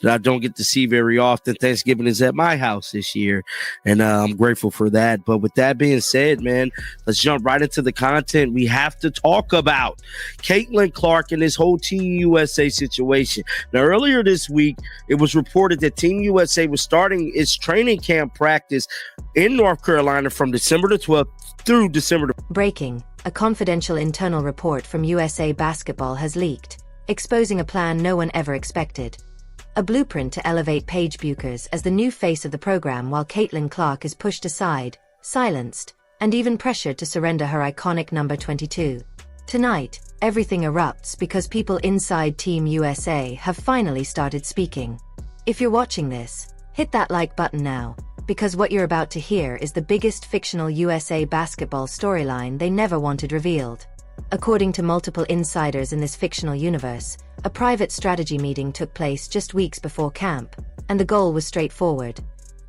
that I don't get to see very often. Thanksgiving is at my house this year, and I'm grateful for that. But with that being said, man, let's jump right into the content we have to talk about. Caitlin Clark and this whole Team USA situation. Now, earlier this week, it was reported that Team USA was starting its training camp practice in North Carolina from December the 12th through December the... Breaking. A confidential internal report from USA Basketball has leaked, exposing a plan no one ever expected. A blueprint to elevate Paige Bueckers as the new face of the program while Caitlin Clark is pushed aside, silenced, and even pressured to surrender her iconic number 22. Tonight, everything erupts because people inside Team USA have finally started speaking. If you're watching this, hit that like button now, because what you're about to hear is the biggest fictional USA basketball storyline they never wanted revealed. According to multiple insiders in this fictional universe, a private strategy meeting took place just weeks before camp, and the goal was straightforward: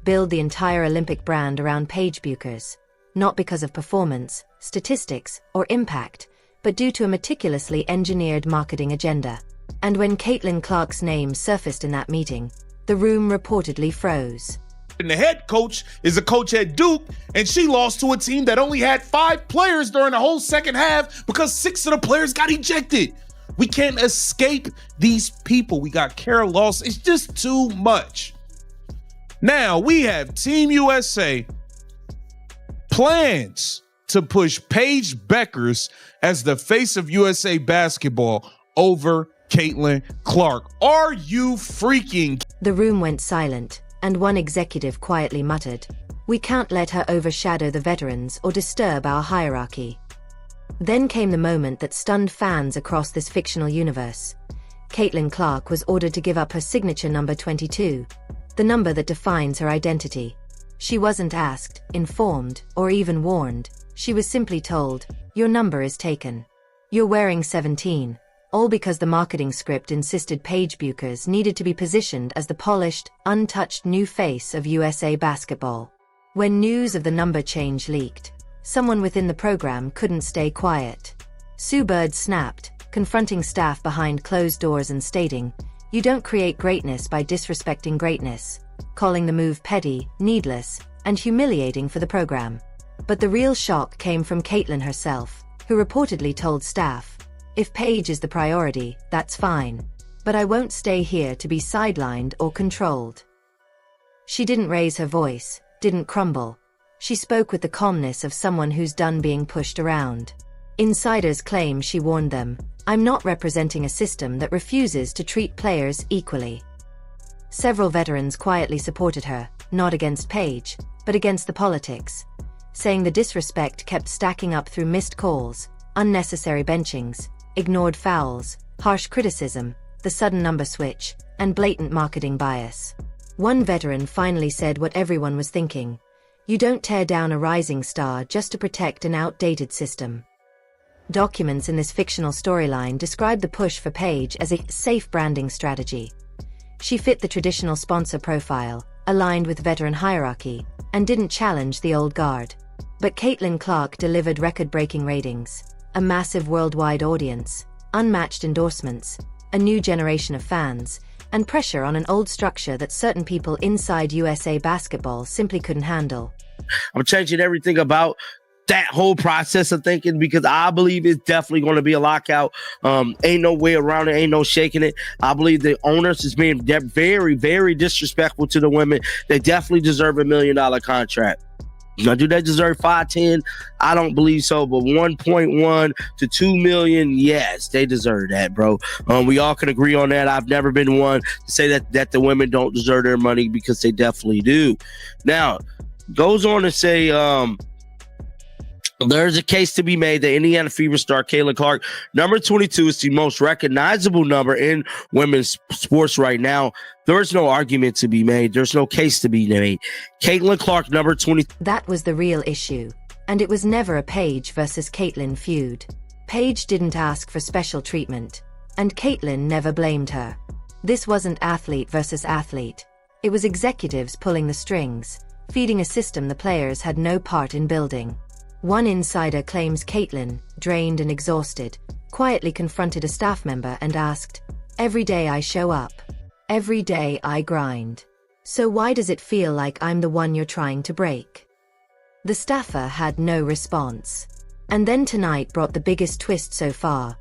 build the entire Olympic brand around Paige Bueckers, not because of performance, statistics, or impact, but due to a meticulously engineered marketing agenda. And when Caitlin Clark's name surfaced in that meeting, the room reportedly froze. And the head coach is a coach at Duke, and she lost to a team that only had 5 players during the whole second half because 6 of the players got ejected. We can't escape these people. We got Carol loss. It's just too much. Now we have Team USA plans to push Paige Bueckers as the face of USA basketball over Caitlin Clark. Are you freaking? The room went silent, and one executive quietly muttered, "We can't let her overshadow the veterans or disturb our hierarchy." Then came the moment that stunned fans across this fictional universe. Caitlin Clark was ordered to give up her signature number 22, the number that defines her identity. She wasn't asked, informed, or even warned. She was simply told, "Your number is taken. You're wearing 17. All because the marketing script insisted Paige Bueckers needed to be positioned as the polished, untouched new face of USA basketball. When news of the number change leaked, someone within the program couldn't stay quiet. Sue Bird snapped, confronting staff behind closed doors and stating, "You don't create greatness by disrespecting greatness," calling the move petty, needless, and humiliating for the program. But the real shock came from Caitlin herself, who reportedly told staff, "If Paige is the priority, that's fine. But I won't stay here to be sidelined or controlled." She didn't raise her voice, didn't crumble. She spoke with the calmness of someone who's done being pushed around. Insiders claim she warned them, "I'm not representing a system that refuses to treat players equally." Several veterans quietly supported her, not against Paige, but against the politics, saying the disrespect kept stacking up through missed calls, unnecessary benchings, ignored fouls, harsh criticism, the sudden number switch, and blatant marketing bias. One veteran finally said what everyone was thinking: "You don't tear down a rising star just to protect an outdated system." Documents in this fictional storyline describe the push for Paige as a safe branding strategy. She fit the traditional sponsor profile, aligned with veteran hierarchy, and didn't challenge the old guard. But Caitlin Clark delivered record-breaking ratings, a massive worldwide audience, unmatched endorsements, a new generation of fans, and pressure on an old structure that certain people inside USA basketball simply couldn't handle. I'm changing everything about that whole process of thinking because I believe it's definitely going to be a lockout. Ain't no way around it. Ain't no shaking it. I believe the owners is being very, very disrespectful to the women. They definitely deserve $1 million contract. Now, do they deserve 5-10? I don't believe so, but 1.1 to 2 million, yes, they deserve that, bro. We all can agree on that. I've never been one to say that the women don't deserve their money because they definitely do. Now, goes on to say, there's a case to be made that Indiana Fever star Caitlin Clark, number 22, is the most recognizable number in women's sports right now. There's no argument to be made. There's no case to be made. Caitlin Clark, number 20. That was the real issue, and it was never a Paige versus Caitlin feud. Paige didn't ask for special treatment, and Caitlin never blamed her. This wasn't athlete versus athlete. It was executives pulling the strings, feeding a system the players had no part in building. One insider claims Caitlin, drained and exhausted, quietly confronted a staff member and asked, "Every day I show up. Every day I grind. So why does it feel like I'm the one you're trying to break? The staffer had no response. And then tonight brought the biggest twist so far.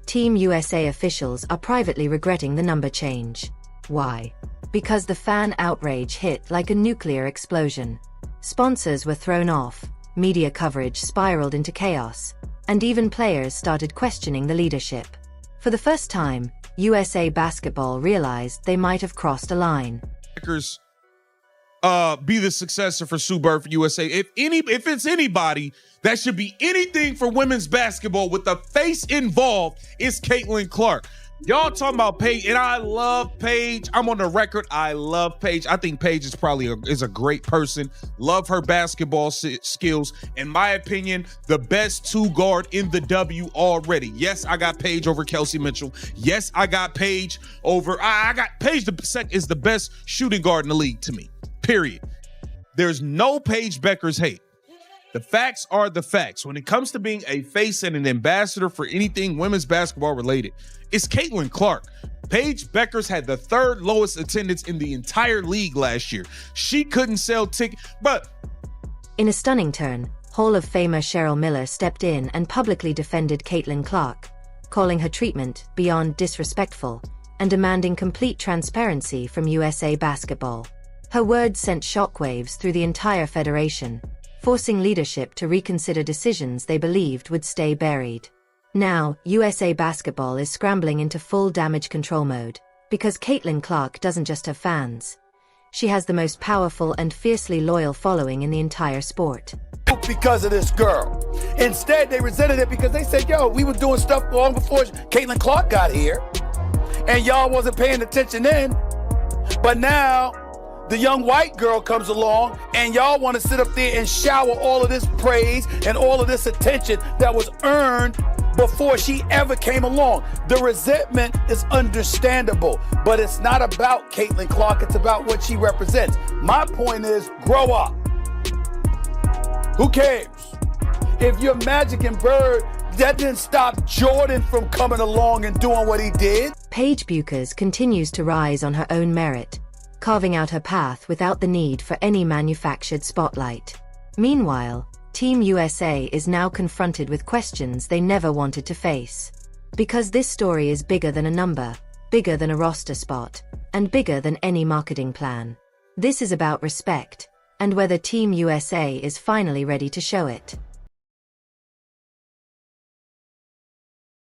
Team USA officials are privately regretting the number change. Why? Because the fan outrage hit like a nuclear explosion. Sponsors were thrown off, media coverage spiraled into chaos, and even players started questioning the leadership. For the first time, USA Basketball realized they might have crossed a line. Bueckers be the successor for Sue Bird for USA. If it's anybody that should be anything for women's basketball with the face involved, it's Caitlin Clark. Y'all talking about Paige, and I love Paige. I'm on the record. I love Paige. I think Paige is probably a great person. Love her basketball skills. In my opinion, the best two guard in the W already. Yes, I got Paige over Kelsey Mitchell. Yes, I got Paige over. I got Paige is the best shooting guard in the league to me. Period. There's no Paige Bueckers hate. The facts are the facts. When it comes to being a face and an ambassador for anything women's basketball related, it's Caitlin Clark. Paige Bueckers had the third lowest attendance in the entire league last year. She couldn't sell tickets, but... In a stunning turn, Hall of Famer Cheryl Miller stepped in and publicly defended Caitlin Clark, calling her treatment beyond disrespectful and demanding complete transparency from USA Basketball. Her words sent shockwaves through the entire federation, forcing leadership to reconsider decisions they believed would stay buried. Now, USA Basketball is scrambling into full damage control mode, because Caitlin Clark doesn't just have fans. She has the most powerful and fiercely loyal following in the entire sport. Because of this girl. Instead, they resented it because they said, yo, we were doing stuff long before Caitlin Clark got here, and y'all wasn't paying attention then. But now, the young white girl comes along and y'all want to sit up there and shower all of this praise and all of this attention that was earned before she ever came along. The resentment is understandable, but it's not about Caitlin Clark, it's about what she represents. My point is, grow up. Who cares? If you're Magic and Bird, that didn't stop Jordan from coming along and doing what he did. Paige Bueckers continues to rise on her own merit, carving out her path without the need for any manufactured spotlight. Meanwhile, Team USA is now confronted with questions they never wanted to face. Because this story is bigger than a number, bigger than a roster spot, and bigger than any marketing plan. This is about respect, and whether Team USA is finally ready to show it.